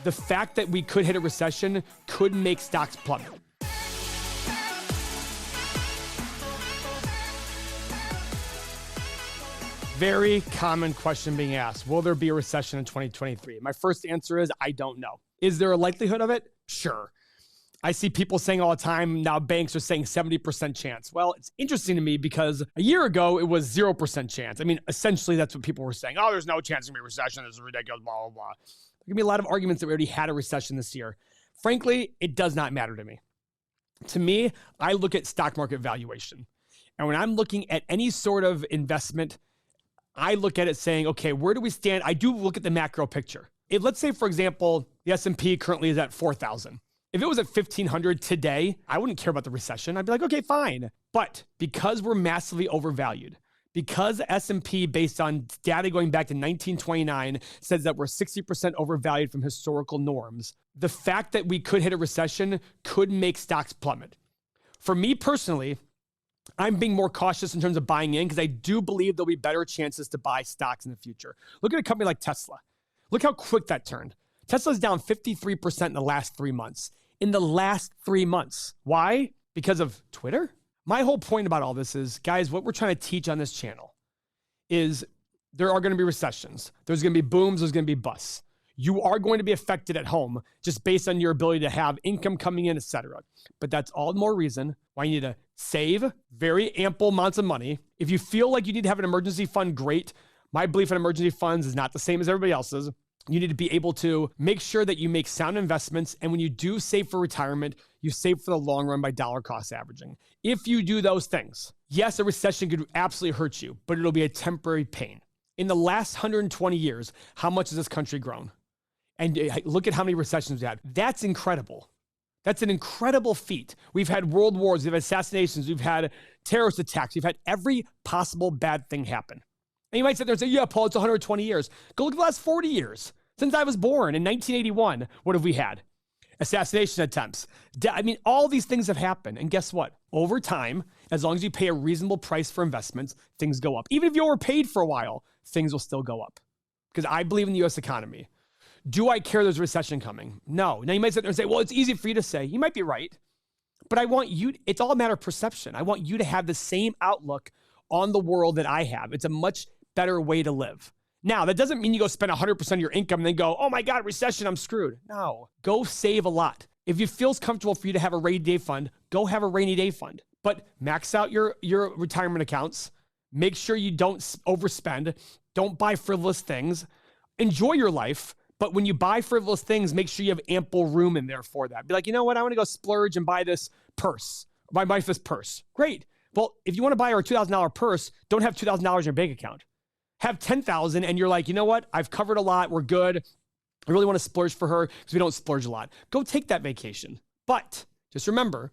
The fact that we could hit a recession could make stocks plummet. Very common question being asked. Will there be a recession in 2023? My first answer is I don't know. Is there a likelihood of it? Sure. I see people saying all the time, now banks are saying 70% chance. Well, it's interesting to me because a year ago, it was 0% chance. I mean, essentially, that's what people were saying. Oh, there's no chance there's going to be a recession. This is ridiculous, blah, blah, blah. There's going to be a lot of arguments that we already had a recession this year. Frankly, it does not matter to me. To me, I look at stock market valuation. And when I'm looking at any sort of investment, I look at it saying, okay, where do we stand? I do look at the macro picture. If, let's say, for example, the S&P currently is at 4,000. If it was at 1,500 today, I wouldn't care about the recession. I'd be like, okay, fine. But because we're massively overvalued, because S&P, based on data going back to 1929, says that we're 60% overvalued from historical norms, the fact that we could hit a recession could make stocks plummet. For me personally, I'm being more cautious in terms of buying in because I do believe there'll be better chances to buy stocks in the future. Look at a company like Tesla. Look how quick that turned. Tesla's down 53% in the last 3 months. In the last 3 months. Why? Because of Twitter? My whole point about all this is, guys, what we're trying to teach on this channel is there are going to be recessions. There's going to be booms. There's going to be busts. You are going to be affected at home just based on your ability to have income coming in, etc. But that's all the more reason why you need to save very ample amounts of money. If you feel like you need to have an emergency fund, great. My belief in emergency funds is not the same as everybody else's. You need to be able to make sure that you make sound investments. And when you do save for retirement, you save for the long run by dollar cost averaging. If you do those things, yes, a recession could absolutely hurt you, but it'll be a temporary pain. In the last 120 years, how much has this country grown? And look at how many recessions we had. That's incredible. That's an incredible feat. We've had world wars, we've had assassinations, we've had terrorist attacks, we've had every possible bad thing happen. And you might sit there and say, yeah, Paul, it's 120 years. Go look at the last 40 years. Since I was born in 1981, what have we had? Assassination attempts. I mean, all these things have happened. And guess what? Over time, as long as you pay a reasonable price for investments, things go up. Even if you overpaid for a while, things will still go up. Because I believe in the U.S. economy. Do I care there's a recession coming? No. Now you might sit there and say, well, it's easy for you to say. You might be right. But I want you, it's all a matter of perception. I want you to have the same outlook on the world that I have. It's a much better way to live. Now, that doesn't mean you go spend 100% of your income and then go, oh my God, recession, I'm screwed. No, go save a lot. If it feels comfortable for you to have a rainy day fund, go have a rainy day fund. But max out your retirement accounts. Make sure you don't overspend. Don't buy frivolous things. Enjoy your life. But when you buy frivolous things, make sure you have ample room in there for that. Be like, you know what? I want to go splurge and buy this purse. Buy this purse. Great. Well, if you want to buy her a $2,000 purse, don't have $2,000 in your bank account. Have $10,000 and you're like, you know what? I've covered a lot. We're good. I really want to splurge for her because we don't splurge a lot. Go take that vacation. But just remember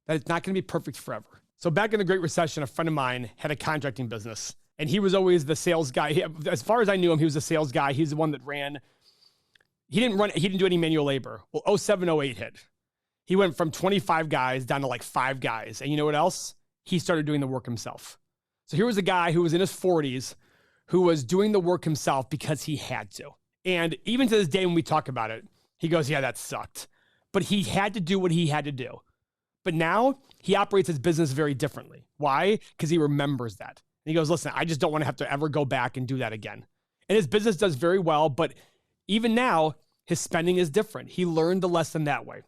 that it's not going to be perfect forever. So back in the Great Recession, a friend of mine had a contracting business and he was always the sales guy. As far as I knew him, he was a sales guy. He's the one that ran. He didn't do any manual labor. Well, 07, 08 hit. He went from 25 guys down to like 5 guys. And you know what else? He started doing the work himself. So here was a guy who was in his 40s who was doing the work himself because he had to. And even to this day, when we talk about it, he goes, yeah, that sucked. But he had to do what he had to do. But now he operates his business very differently. Why? Because he remembers that. And he goes, listen, I just don't want to have to ever go back and do that again. And his business does very well, but even now, his spending is different. He learned the lesson that way.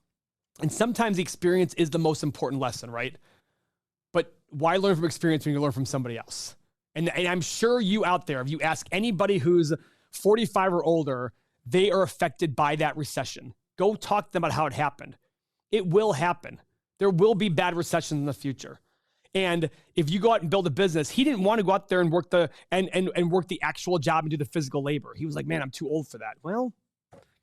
And sometimes the experience is the most important lesson, right? But why learn from experience when you learn from somebody else? And I'm sure you out there, if you ask anybody who's 45 or older, they are affected by that recession. Go talk to them about how it happened. It will happen. There will be bad recessions in the future. And if you go out and build a business, he didn't want to go out there and work work the actual job and do the physical labor. He was like, man, I'm too old for that. Well,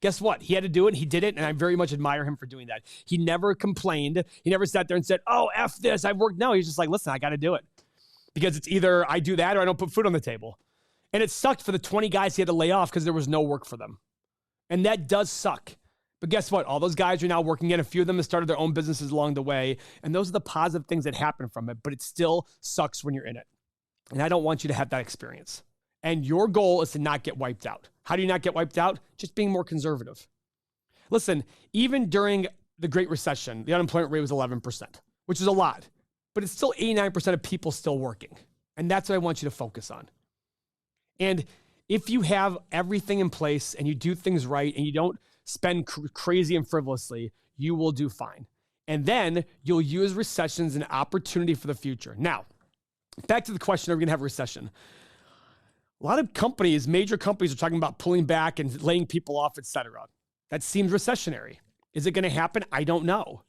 guess what? He had to do it. He did it. And I very much admire him for doing that. He never complained. He never sat there and said, oh, F this, I've worked. No, he's just like, listen, I got to do it. Because it's either I do that or I don't put food on the table. And it sucked for the 20 guys he had to lay off because there was no work for them. And that does suck. But guess what? All those guys are now working in. A few of them have started their own businesses along the way. And those are the positive things that happen from it. But it still sucks when you're in it. And I don't want you to have that experience. And your goal is to not get wiped out. How do you not get wiped out? Just being more conservative. Listen, even during the Great Recession, the unemployment rate was 11%, which is a lot, but it's still 89% of people still working. And that's what I want you to focus on. And if you have everything in place and you do things right and you don't spend crazy and frivolously, you will do fine. And then you'll use recessions as an opportunity for the future. Now, back to the question, are we going to have a recession? A lot of companies, major companies, are talking about pulling back and laying people off, et cetera. That seems recessionary. Is it going to happen? I don't know.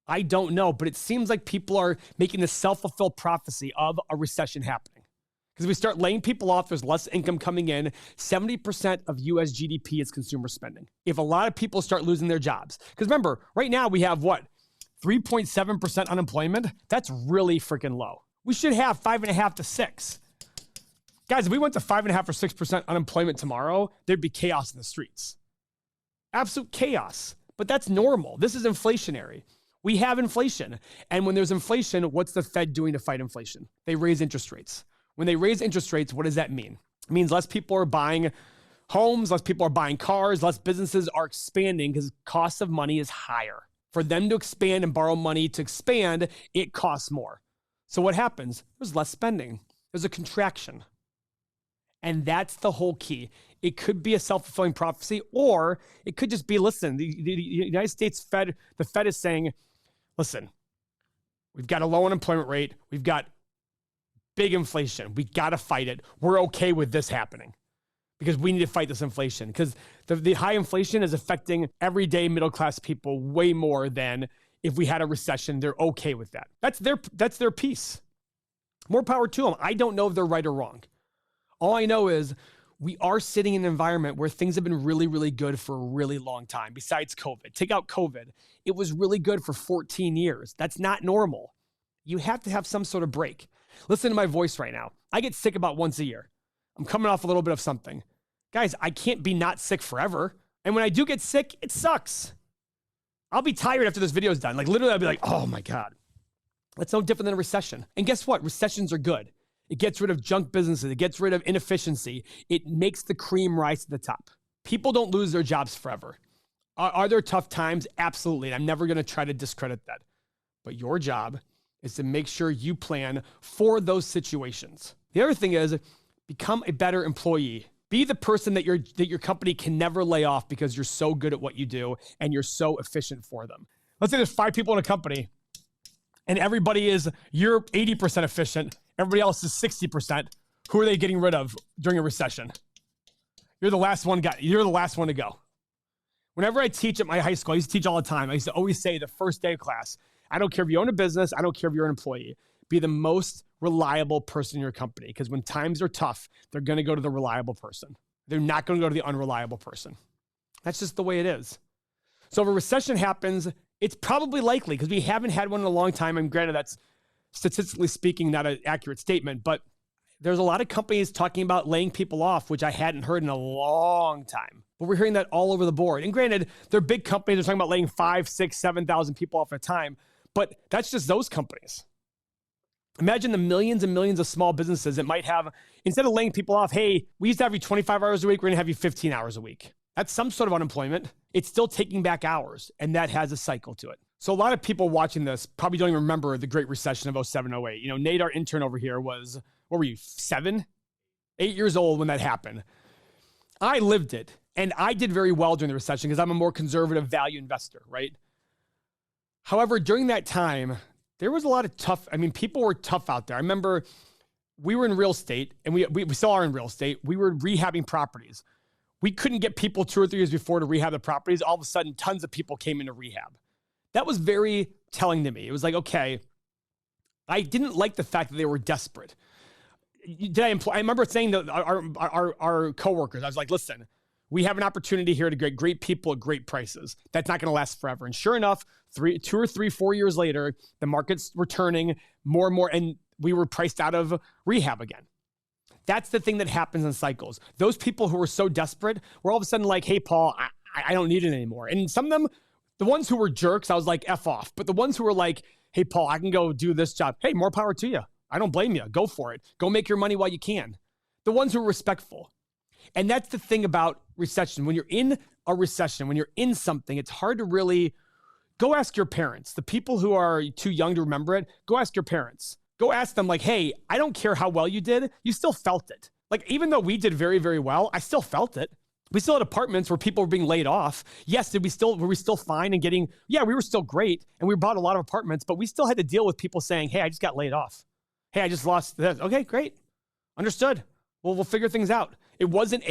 But it seems like people are making the self-fulfilled prophecy of a recession happening. Because if we start laying people off, there's less income coming in. 70% of US GDP is consumer spending. If a lot of people start losing their jobs, because remember, right now we have what? 3.7% unemployment? That's really freaking low. We should have 5.5 to 6. Guys, if we went to 5.5 or 6% unemployment tomorrow, there'd be chaos in the streets. Absolute chaos. But that's normal. This is inflationary. We have inflation. And when there's inflation, what's the Fed doing to fight inflation? They raise interest rates. When they raise interest rates, what does that mean? It means less people are buying homes, less people are buying cars, less businesses are expanding because cost of money is higher. For them to expand and borrow money to expand, it costs more. So what happens? There's less spending. There's a contraction. And that's the whole key. It could be a self-fulfilling prophecy, or it could just be, listen, the United States Fed, the Fed is saying, listen, we've got a low unemployment rate. We've got big inflation. We got to fight it. We're okay with this happening because we need to fight this inflation because the high inflation is affecting everyday middle-class people way more than if we had a recession. They're okay with that. That's their piece. More power to them. I don't know if they're right or wrong. All I know is we are sitting in an environment where things have been really, really good for a really long time. Besides COVID, take out COVID, it was really good for 14 years. That's not normal. You have to have some sort of break. Listen to my voice right now. I get sick about once a year. I'm coming off a little bit of something. Guys, I can't be not sick forever. And when I do get sick, it sucks. I'll be tired after this video is done. Like literally, I'll be like, oh my God. That's no different than a recession. And guess what? Recessions are good. It gets rid of junk businesses. It gets rid of inefficiency. It makes the cream rise to the top. People don't lose their jobs forever. Are there tough times? Absolutely. And I'm never going to try to discredit that. But your job is to make sure you plan for those situations. The other thing is become a better employee. Be the person that your company can never lay off because you're so good at what you do and you're so efficient for them. Let's say there's 5 people in a company and you're 80% efficient. Everybody else is 60%. Who are they getting rid of during a recession? You're the last one to go. Whenever I teach at my high school, I used to teach all the time. I used to always say the first day of class, I don't care if you own a business. I don't care if you're an employee. Be the most reliable person in your company because when times are tough, they're going to go to the reliable person. They're not going to go to the unreliable person. That's just the way it is. So if a recession happens, it's probably likely because we haven't had one in a long time. And granted, that's statistically speaking, not an accurate statement, but there's a lot of companies talking about laying people off, which I hadn't heard in a long time. But we're hearing that all over the board. And granted, they're big companies. They're talking about laying 5, 6, 7,000 people off at a time. But that's just those companies. Imagine the millions and millions of small businesses that might have, instead of laying people off, hey, we used to have you 25 hours a week. We're going to have you 15 hours a week. That's some sort of unemployment. It's still taking back hours, and that has a cycle to it. So a lot of people watching this probably don't even remember the Great Recession of 07, 08. You know, Nate, our intern over here was, what were you, 7, 8 years old when that happened. I lived it, and I did very well during the recession because I'm a more conservative value investor, right? However, during that time, there was a lot of people were tough out there. I remember we were in real estate, and we still are in real estate. We were rehabbing properties. We couldn't get people 2 or 3 years before to rehab the properties. All of a sudden, tons of people came into rehab. That was very telling to me. It was like, okay, I didn't like the fact that they were desperate. I remember saying to our coworkers, I was like, listen, we have an opportunity here to get great people at great prices. That's not going to last forever. And sure enough, 2 or 3, 4 years later, the market's returning more and more, and we were priced out of rehab again. That's the thing that happens in cycles. Those people who were so desperate were all of a sudden like, hey, Paul, I don't need it anymore. And some of them, the ones who were jerks, I was like, F off. But the ones who were like, hey, Paul, I can go do this job. Hey, more power to you. I don't blame you. Go for it. Go make your money while you can. The ones who were respectful. And that's the thing about recession. When you're in a recession, when you're in something, it's hard to really go ask your parents. The people who are too young to remember it, go ask your parents. Go ask them like, hey, I don't care how well you did. You still felt it. Like, even though we did very, very well, I still felt it. We still had apartments where people were being laid off. Yes, were we still fine and getting, yeah, we were still great. And we bought a lot of apartments, but we still had to deal with people saying, hey, I just got laid off. Hey, I just lost this. Okay, great. Understood. Well, we'll figure things out. It wasn't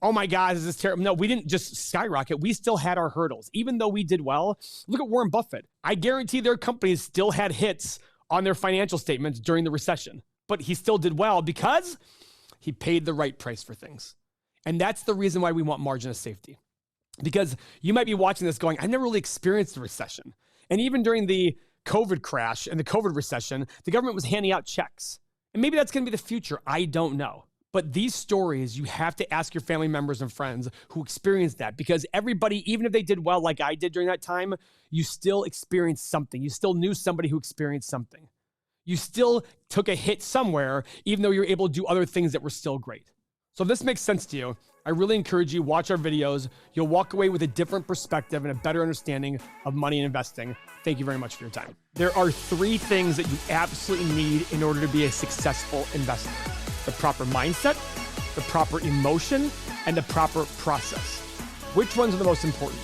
oh my God, this is terrible. No, we didn't just skyrocket. We still had our hurdles. Even though we did well, look at Warren Buffett. I guarantee their companies still had hits on their financial statements during the recession, but he still did well because he paid the right price for things. And that's the reason why we want margin of safety. Because you might be watching this going, I've never really experienced a recession. And even during the COVID crash and the COVID recession, the government was handing out checks. And maybe that's going to be the future. I don't know. But these stories, you have to ask your family members and friends who experienced that, because everybody, even if they did well like I did during that time, you still experienced something. You still knew somebody who experienced something. You still took a hit somewhere, even though you were able to do other things that were still great. So if this makes sense to you, I really encourage you, watch our videos. You'll walk away with a different perspective and a better understanding of money and investing. Thank you very much for your time. There are 3 things that you absolutely need in order to be a successful investor: the proper mindset, the proper emotion, and the proper process. Which ones are the most important?